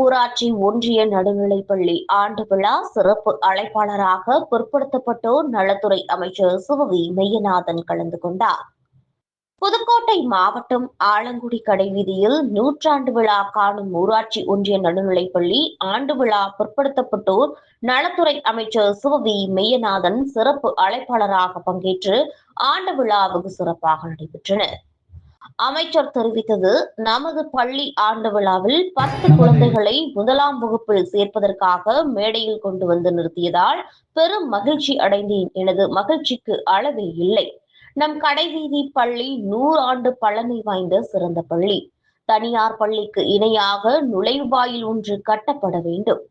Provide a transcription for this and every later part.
ஊராட்சி ஒன்றிய நடுநிலைப்பள்ளி ஆண்டு விழா சிறப்பு அழைப்பாளராக பிற்படுத்தப்பட்டோர் நலத்துறை அமைச்சர் சிவவி மெய்யநாதன் கலந்து கொண்டார். புதுக்கோட்டை மாவட்டம் ஆலங்குடி கடைவீதியில் நூற்றாண்டு விழா காணும் ஊராட்சி ஒன்றிய நடுநிலைப்பள்ளி ஆண்டு விழா பிற்படுத்தப்பட்டோர் நலத்துறை அமைச்சர் சிவவி மெய்யநாதன் சிறப்பு அழைப்பாளராக பங்கேற்று ஆண்டு விழா வெகு சிறப்பாக நடைபெற்றன. அமைச்சர் தெரிவித்தது, நமது பள்ளி ஆண்டு விழாவில் 10 குழந்தைகளை 1ஆம் வகுப்பில் சேர்ப்பதற்காக மேடையில் கொண்டு வந்து நிறுத்தியதால் பெரும் மகிழ்ச்சி அடைந்தேன். எனது மகிழ்ச்சிக்கு அளவே இல்லை. நம் கடைவீதி பள்ளி 100 ஆண்டு பழமை வாய்ந்த சிறந்த பள்ளி. தனியார் பள்ளிக்கு இணையாக நுழைவாயில் ஒன்று கட்டப்பட வேண்டும்.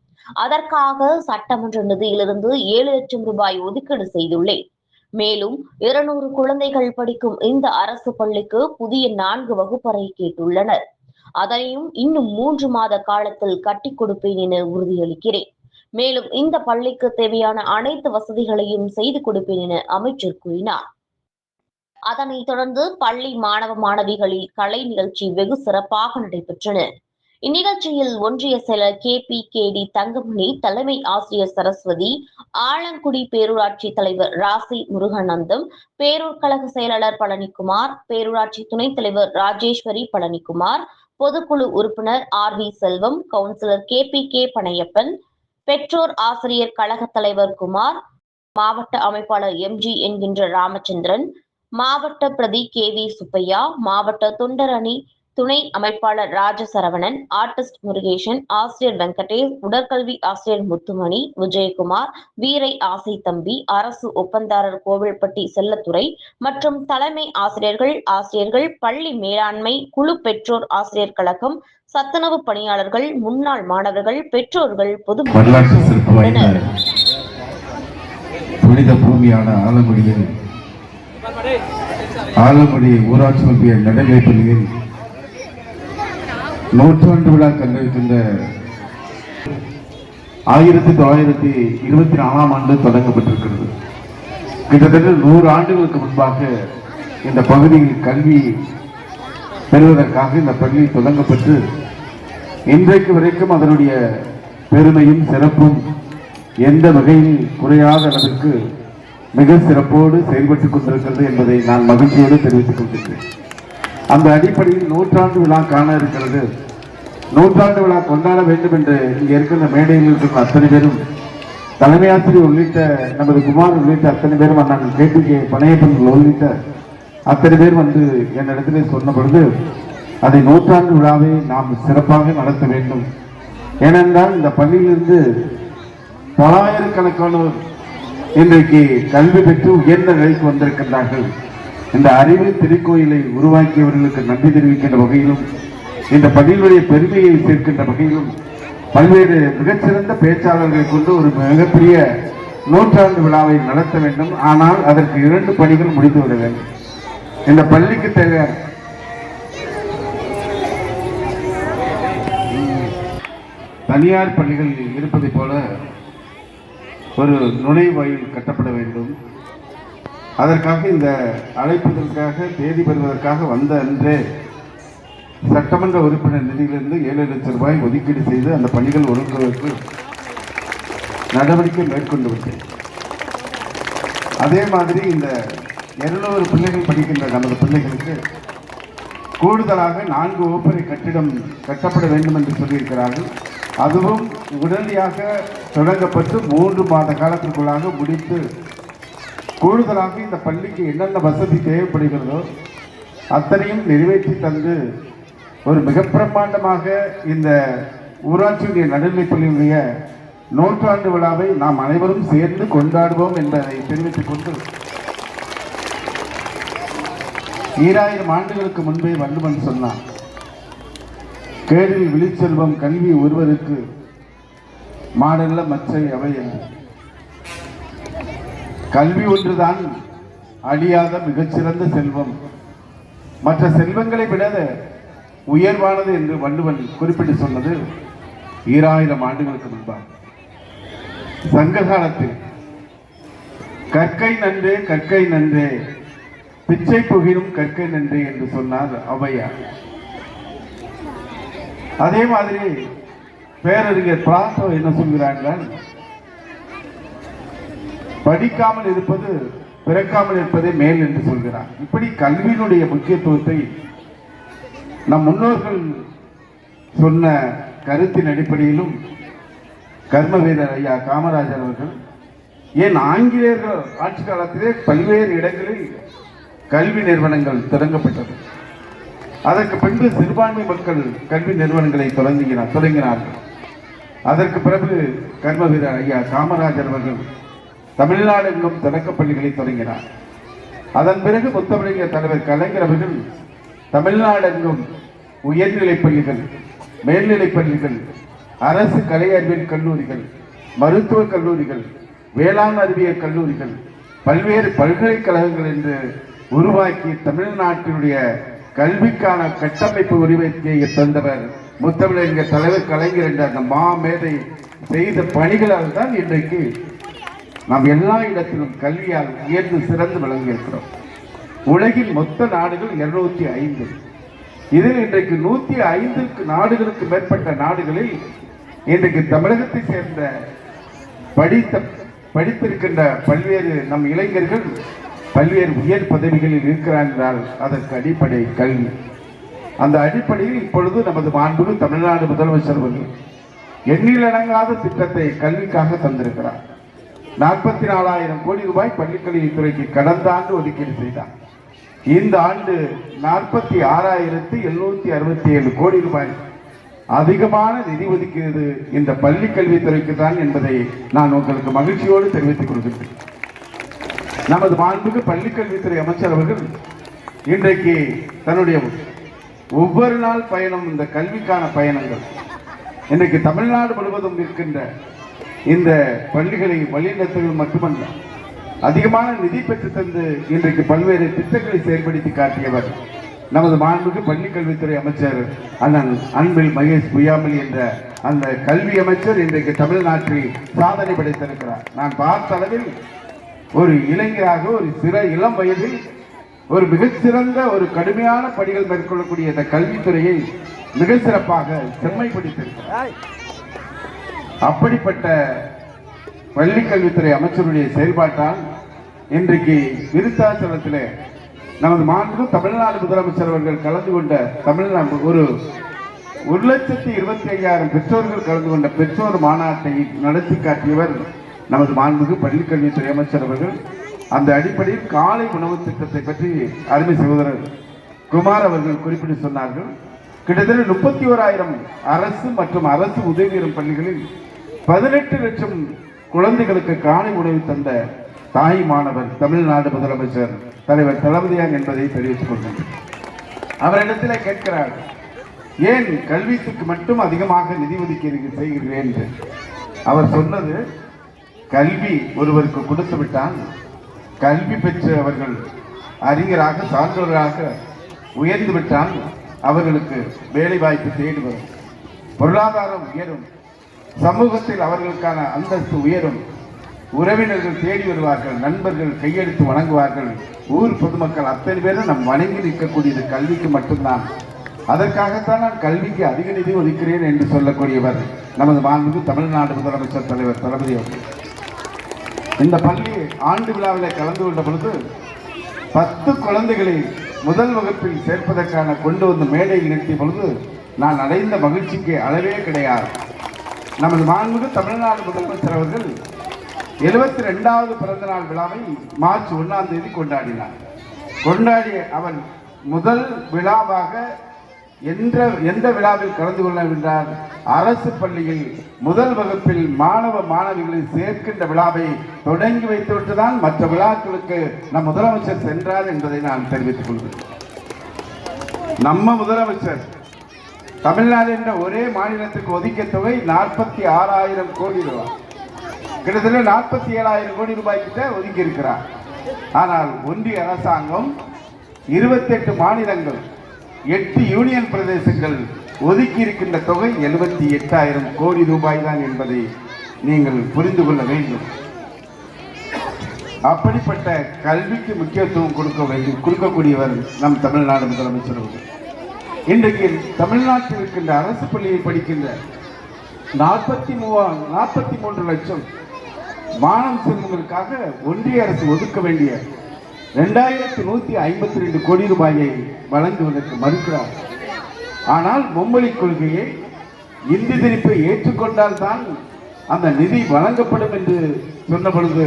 அதற்காக சட்டமன்ற நிதியிலிருந்து 7 லட்சம் ரூபாய் ஒதுக்கீடு செய்துள்ளேன். மேலும் 200 குழந்தைகள் படிக்கும் இந்த அரசு பள்ளிக்கு புதிய 4 வகுப்பறை கேட்டுள்ளனர். அதனையும் இன்னும் 3 மாத காலத்தில் கட்டிக் கொடுப்பேன் என உறுதியளிக்கிறேன். மேலும் இந்த பள்ளிக்கு தேவையான அனைத்து வசதிகளையும் செய்து கொடுப்பேன் என அமைச்சர் கூறினார். அதனைத் தொடர்ந்து பள்ளி மாணவ மாணவிகளில் கலை நிகழ்ச்சி வெகு சிறப்பாக நடைபெற்றன. இந்நிகழ்ச்சியில் ஒன்றிய செயலர் KPKD தங்கமணி, தலைமை ஆசிரியர் சரஸ்வதி, ஆலங்குடி பேரூராட்சி தலைவர் ராசி முருகானந்தம், பேரூர் கழக செயலாளர் பழனிக்குமார், பேரூராட்சி துணைத் தலைவர் ராஜேஸ்வரி பழனிக்குமார், பொதுக்குழு உறுப்பினர் RV செல்வம், கவுன்சிலர் KPK பனையப்பன், பெற்றோர் ஆசிரியர் கழக தலைவர் குமார், மாவட்ட அமைப்பாளர் MG என்கின்ற ராமச்சந்திரன், மாவட்ட பிரதி KV சுப்பையா, மாவட்ட தொண்டர் அணி துணை அமைப்பாளர் ராஜசரவணன், ஆர்டிஸ்ட் முருகேசன், ஆசிரியர் வெங்கடேஷ், உடற்கல்வி ஆசிரியர் முத்துமணி, விஜயகுமார், வீரை ஆசை தம்பி, அரசு ஒப்பந்தாரர் கோவில்பட்டி செல்லத்துறை மற்றும் தலைமை ஆசிரியர்கள், பள்ளி மேலாண்மை குழு, பெற்றோர் ஆசிரியர் கழகம், சத்துணவு பணியாளர்கள், முன்னாள் மாணவர்கள், பெற்றோர்கள், பொதுமக்கள் புனித பூமியான ஆலங்குடி ஊராட்சி ஒன்றிய நடுநிலைப்பள்ளியில் நூற்றாண்டு விழா கண்டிருக்கின்ற 1924ஆம் ஆண்டு தொடங்கப்பட்டிருக்கிறது. கிட்டத்தட்ட 100 ஆண்டுகளுக்கு முன்பாக இந்த பகுதியில் கல்வி பெறுவதற்காக இந்த பள்ளி தொடங்கப்பட்டு இன்றைக்கு வரைக்கும் அதனுடைய பெருமையும் சிறப்பும் எந்த வகையில் குறையாத அளவிற்கு மிக சிறப்போடு செயல்பட்டுக் கொண்டிருக்கிறது என்பதை நான் மகிழ்ச்சியோடு தெரிவித்துக் கொண்டிருக்கிறேன். அந்த அடிப்படையில் நூற்றாண்டு விழா காண இருக்கிறது. நூற்றாண்டு விழா கொண்டாட வேண்டும் என்று இங்கே இருக்கின்ற மேடையில் இருக்கிற அத்தனை பேரும், தலைமை ஆசிரியர் உள்ளிட்ட நமது குமார் உள்ளிட்ட அத்தனை பேரும், அண்ணன் KPK பனையப்பன்கள் உள்ளிட்ட அத்தனை பேர் வந்து என்னிடத்திலே சொன்ன பொழுது, அதை நூற்றாண்டு விழாவை நாம் சிறப்பாக நடத்த வேண்டும். ஏனென்றால் இந்த பள்ளியிலிருந்து பலாயிரக்கணக்கானோர் இன்றைக்கு கல்வி பெற்று உயர்ந்த நிலைக்கு வந்திருக்கின்றார்கள். இந்த அறிவு திருக்கோயிலை உருவாக்கியவர்களுக்கு நன்றி தெரிவிக்கின்ற வகையிலும், இந்த பள்ளியினுடைய பெருமையை சேர்க்கின்ற வகையிலும் பல்வேறு மிகச்சிறந்த பேச்சாளர்களை கொண்டு ஒரு மிகப்பெரிய நூற்றாண்டு விழாவை நடத்த வேண்டும். ஆனால் அதற்கு 2 பணிகள் முடிந்துவிட வேண்டும். இந்த பள்ளிக்கு தேவையான தனியார் பள்ளிகள் இருப்பதை போல ஒரு நுழைவாயில் கட்டப்பட வேண்டும். அதற்காக இந்த அழைப்பதற்காக தேதி பெறுவதற்காக வந்த அன்றே சட்டமன்ற உறுப்பினர் நிதியிலிருந்து 7 லட்சம் ரூபாய் ஒதுக்கீடு செய்து அந்த பணிகள் ஒழுங்குவதற்கு நடவடிக்கை மேற்கொண்டு விட்டேன். அதே மாதிரி இந்த 200 பிள்ளைகள் படிக்கின்ற நமது பிள்ளைகளுக்கு கூடுதலாக 4 வகுப்பறை கட்டிடம் கட்டப்பட வேண்டும் என்று சொல்லியிருக்கிறார்கள். அதுவும் உடனடியாக தொடங்கப்பட்டு 3 மாத காலத்திற்குள்ளாக முடித்து கூடுதலாக இந்த பள்ளிக்கு என்னென்ன வசதி தேவைப்படுகிறதோ அத்தனையும் நிறைவேற்றி தந்து ஒரு மிக பிரம்மாண்டமாக இந்த ஊராட்சியுடைய நடுநிலைப்பள்ளியுடைய நூற்றாண்டு விழாவை நாம் அனைவரும் சேர்ந்து கொண்டாடுவோம் என்பதை தெரிவித்துக் கொண்டு, 2000 ஆண்டுகளுக்கு முன்பே வள்ளுவன் சொன்னான், கேடில் விழிச்செல்வம் கல்வி ஒருவருக்கு மாடல்ல மற்ற அவை என்று. கல்வி ஒன்றுதான் அழியாத மிகச்சிறந்த செல்வம், மற்ற செல்வங்களை விட உயர்வானது என்று வள்ளுவன் குறிப்பிட்டு சொன்னது 2000 ஆண்டுகளுக்கு முன்பாக. சங்க காலத்தில் கற்கை நன்றே கற்கை நன்றே பிச்சை புகிரும் கற்கை நன்றே என்று சொன்னார் ஔவையார். அதே மாதிரி பேரறிஞர் பிளாட்டோ என்ன சொல்கிறார்கள்? படிக்காமல் இருப்பது பிறக்காமல் இருப்பதே மேல் என்று சொல்கிறார். இப்படி கல்வியினுடைய முக்கியத்துவத்தை நம் முன்னோர்கள் சொன்ன கருத்தின் அடிப்படையிலும் கர்மவீரர் ஐயா காமராஜர் அவர்கள், ஏன் ஆங்கிலேயர்கள் ஆட்சி காலத்திலே பல்வேறு இடங்களில் கல்வி நிறுவனங்கள் தொடங்கப்பட்டது. அதற்கு பின்பு சிறுபான்மை மக்கள் கல்வி நிறுவனங்களை தொடங்கினார்கள். அதற்கு பிறகு கர்மவீரர் ஐயா காமராஜர் அவர்கள் தமிழ்நாடு எங்கும் தொடக்கப் பள்ளிகளை தொடங்கினார். அதன் பிறகு முத்தமிழறிஞர் தலைவர் கலைஞர் அவர்கள் தமிழ்நாடு எங்கும் உயர்நிலைப் பள்ளிகள், மேல்நிலைப் பள்ளிகள், அரசு கலை அறிவியல் கல்லூரிகள், மருத்துவக் கல்லூரிகள், வேளாண் அறிவியல் கல்லூரிகள், பல்வேறு பல்கலைக்கழகங்கள் என்று உருவாக்கி தமிழ்நாட்டினுடைய கல்விக்கான கட்டமைப்பு உரிமையை தந்தவர் முத்தமிழறிஞர் தலைவர் கலைஞர் என்ற அந்த மாமேதை செய்த பணிகளால் தான் இன்றைக்கு நாம் எல்லா இடத்திலும் கல்வியால் உயர்ந்து சிறந்து விளங்கியிருக்கிறோம். உலகின் மொத்த நாடுகள் 205. இதில் இன்றைக்கு 105 நாடுகளுக்கு மேற்பட்ட நாடுகளில் இன்றைக்கு தமிழகத்தை சேர்ந்த படித்திருக்கின்ற பல்வேறு நம் இளைஞர்கள் பல்வேறு உயர் பதவிகளில் இருக்கிறார் என்றால் அதற்கு அடிப்படை கல்வி. அந்த அடிப்படையில் இப்பொழுது நமது மாண்புமிகு தமிழ்நாடு முதலமைச்சர் அவர்கள் எண்ணிலடங்காத திட்டத்தை கல்விக்காக தந்திருக்கிறார். 44,000 கோடி ரூபாய் பள்ளிக்கல்வித்துறைக்கு கடந்த ஆண்டு ஒதுக்கீடு செய்தார். இந்த ஆண்டு 46,767 கோடி ரூபாய் அதிகமான நிதி ஒதுக்கீடு இந்த பள்ளி கல்வித்துறைக்கு தான் என்பதை நான் உங்களுக்கு மகிழ்ச்சியோடு தெரிவித்துக் கொள்கிறேன். நமது மாண்புமிகு பள்ளிக்கல்வித்துறை அமைச்சர் அவர்கள் இன்றைக்கு தன்னுடைய ஒவ்வொரு நாள் பயணம், இந்த கல்விக்கான பயணங்கள் இன்றைக்கு தமிழ்நாடு முழுவதும் இருக்கின்ற இந்த பள்ளிகளை வழிநடத்துவது மட்டுமல்ல, அதிகமான நிதி பெற்று தந்து இன்றைக்கு பல்வேறு திட்டங்களை செயல்படுத்தி காட்டியவர் நமது மாண்புமிகு பள்ளிக்கல்வித்துறை அமைச்சர் அண்ணன் அன்பில் மகேஷ் பொய்யாமொழி என்ற அந்த கல்வி அமைச்சர் இன்றைக்கு தமிழ்நாட்டில் சாதனை படைத்திருக்கிறார். நான் பார்த்த அளவில் ஒரு இளைஞராக ஒரு இளம் வயதில் ஒரு மிகச்சிறந்த ஒரு கடுமையான பணிகள் மேற்கொள்ளக்கூடிய இந்த கல்வித்துறையை மிக சிறப்பாக செம்மைப்படுத்தியிருக்கிறார். அப்படிப்பட்ட பள்ளிக்கல்வித்துறை அமைச்சருடைய செயல்பாட்டால் இன்றைக்கு விருத்தாச்சலத்தில் நமது மாண்பு தமிழ்நாடு முதலமைச்சர் அவர்கள் கலந்து கொண்ட தமிழ்நாடு ஒரு 1,25,000 பெற்றோர்கள் கலந்து கொண்ட பெற்றோர் மாநாட்டை நடத்தி காட்டியவர் நமது மாண்புமிகு பள்ளிக்கல்வித்துறை அமைச்சர் அவர்கள். அந்த அடிப்படையில் காலை உணவு திட்டத்தை பற்றி அருமை சகோதரர் குமார் அவர்கள் குறிப்பிட்டு சொன்னார்கள். கிட்டத்தட்ட 31,000 அரசு மற்றும் அரசு உதவி பெறும் பள்ளிகளில் 18 லட்சம் குழந்தைகளுக்கு காலை உணவு தந்த தாய் மாணவர் தமிழ்நாடு முதலமைச்சர் தலைவர் தளபதியான் என்பதை தெரிவித்துக் கொண்டார். அவரிடத்தில் கேட்கிறார், ஏன் கல்விக்கு மட்டும் அதிகமாக நிதி ஒதுக்கீடு செய்கிறீர்கள் என்று. அவர் சொன்னது, கல்வி ஒருவருக்கு கொடுத்து விட்டால் கல்வி பெற்று அவர்கள் அறிஞராக சான்றோராக உயர்ந்து விட்டால் அவர்களுக்கு வேலை வாய்ப்பு தேடி வரும், பொருளாதாரம் உயரும், சமூகத்தில் அவர்களுக்கான அந்தஸ்து உயரும், உறவினர்கள் தேடி வருவார்கள், நண்பர்கள் கையெடுத்து வணங்குவார்கள், ஊர் பொதுமக்கள் அத்தனை பேரும் நம் வணங்கி நிற்கக்கூடியது கல்விக்கு மட்டும்தான். அதற்காகத்தான் நான் கல்விக்கு அதிக நிதி ஒதுக்கிறேன் என்று சொல்லக்கூடியவர் நமது மாண்புமிகு தமிழ்நாடு முதலமைச்சர் தலைவர் தளபதி அவர்கள். இந்த பள்ளி ஆண்டு விழாவில் கலந்து கொண்ட பொழுது 10 குழந்தைகளை முதல் வகுப்பில் சேர்ப்பதற்கான கொண்டு வந்து மேடையில் நிறுத்திய பொழுது நான் அடைந்த மகிழ்ச்சிக்கு அளவே கிடையாது. நமது மாண்புமிகு தமிழ்நாடு முதலமைச்சர் அவர்கள் 72வது பிறந்த நாள் விழாவை மார்ச் 1ஆம் தேதி கொண்டாடினார். கொண்டாடிய அவர் முதல் விழாவாக எந்த விழாவில் கலந்து கொள்ளவின்றார்? அரசு பள்ளியில் முதல் வகுப்பில் மாணவ மாணவிகளை சேர்க்கின்ற விழாவை தொடங்கி வைத்துவிட்டுதான் மற்ற விழாக்களுக்கு நம் முதலமைச்சர் சென்றார் என்பதை நான் தெரிவித்துக் கொள்கிறேன். நம்ம முதலமைச்சர் தமிழ்நாடு என்ற ஒரே மாநிலத்துக்கு ஒதுக்கிய தொகை 46,000 கோடி ரூபாய், கிட்டத்தட்ட 47,000 கோடி ரூபாய் கிட்ட ஒதுக்கி இருக்கிறார். ஆனால் ஒன்றிய அரசாங்கம் 28 மாநிலங்கள் 8 யூனியன் பிரதேசங்கள் ஒதுக்கி இருக்கின்ற தொகை 78,000 கோடி ரூபாய் தான் என்பதை நீங்கள் புரிந்து கொள்ள வேண்டும். அப்படிப்பட்ட கல்விக்கு முக்கியத்துவம் கொடுக்கக்கூடியவர் நம் தமிழ்நாடு முதலமைச்சர் அவர்கள். இன்றைக்கு தமிழ்நாட்டில் இருக்கின்ற அரசு பள்ளியை படிக்கின்ற 43 லட்சம் மாணவ செல்வங்களுக்காக ஒன்றிய அரசு ஒதுக்க வேண்டிய 2152 கோடி ரூபாயை வழங்குவதற்கு மறுக்கிறார். ஆனால் மும்மொழி கொள்கையை இந்தி திணிப்பை ஏற்றுக்கொண்டால் தான் அந்த நிதி வழங்கப்படும் என்று சொன்ன பொழுது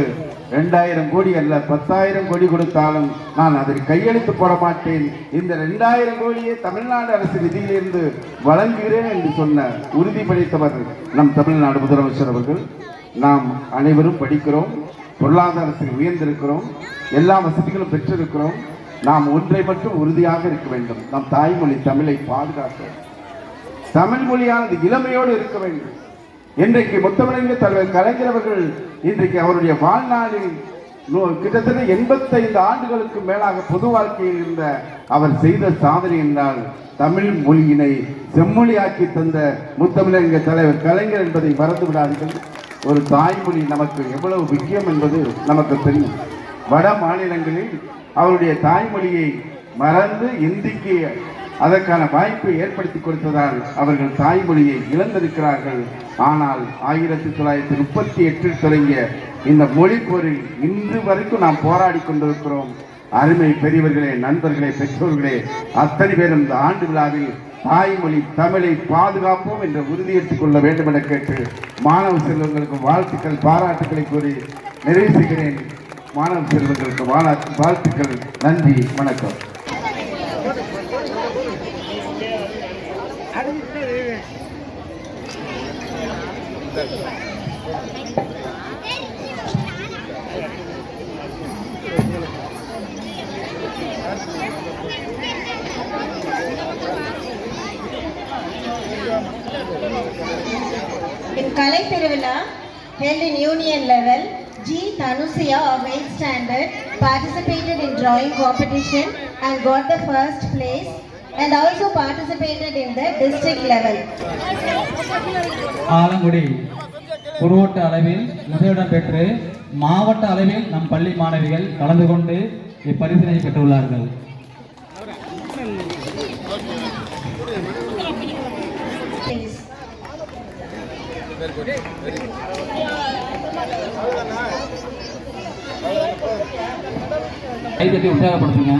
2000 கோடி அல்ல 10,000 கோடி கொடுத்தாலும் நான் அதில் கையெழுத்து போட மாட்டேன், இந்த 2000 கோடியை தமிழ்நாடு அரசு நிதியிலிருந்து வழங்குகிறேன் என்று சொன்ன உறுதி படைத்தவர் நம் தமிழ்நாடு முதலமைச்சர் அவர்கள். நாம் அனைவரும் படிக்கிறோம், பொருளாதாரத்தில் உயர்ந்திருக்கிறோம், எல்லா வசதிகளும் பெற்றிருக்கிறோம். நாம் ஒன்றை மட்டும் உறுதியாக இருக்க வேண்டும், நம் தாய்மொழி தமிழை பாதுகாக்க, தமிழ் மொழியானது இளமையோடு இருக்க வேண்டும். இன்றைக்கு முத்தமிழறிஞர் தலைவர் கலைஞர் அவர்கள் இன்றைக்கு அவருடைய வாழ்நாளில் கிட்டத்தட்ட 85 ஆண்டுகளுக்கு மேலாக பொது வாழ்க்கையில் இருந்த அவர் செய்த சாதனை என்றால் தமிழ் மொழியினை செம்மொழியாக்கி தந்த முத்தமிழறிஞர் தலைவர் கலைஞர் என்பதை மறந்து விடாதீர்கள். ஒரு தாய்மொழி நமக்கு எவ்வளவு முக்கியம் என்பது நமக்கு தெரியும். வட மாநிலங்களில் அவருடைய தாய்மொழியை மறந்து இந்திக்கு அதற்கான வாய்ப்பை ஏற்படுத்தி கொடுத்ததால் அவர்கள் தாய்மொழியை இழந்திருக்கிறார்கள். ஆனால் 1938 தொடங்கிய இந்த மொழி போரில் இன்று வரைக்கும் நாம் போராடி கொண்டிருக்கிறோம். அருமை பெரியவர்களே, நண்பர்களே, பெற்றோர்களே, அத்தனை பேரும் இந்த ஆண்டு விழாவில் தாய்மொழி தமிழை பாதுகாப்போம் என்ற உறுதியேற்றுக் கொள்ள வேண்டும் என கேட்டு மாணவ செல்வங்களுக்கு வாழ்த்துக்கள், பாராட்டுக்களை கூறி நிறைவு செய்கிறேன். மாணவ செல்வங்களுக்கு வாழ்த்துக்கள். நன்றி, வணக்கம். In Kalai Tiruvilla, held in union level, G. Tanusia of 8th standard participated in drawing competition and got the first place and also participated in the district level. Alangudi குறுவட்ட அளவில் முதலிடம் பெற்று மாவட்ட அளவில் நம் பள்ளி மாணவிகள் கலந்து கொண்டு இப்பரிசினை பெற்றுள்ளார்கள். கைதட்டி உற்சாகப்படுத்துங்க.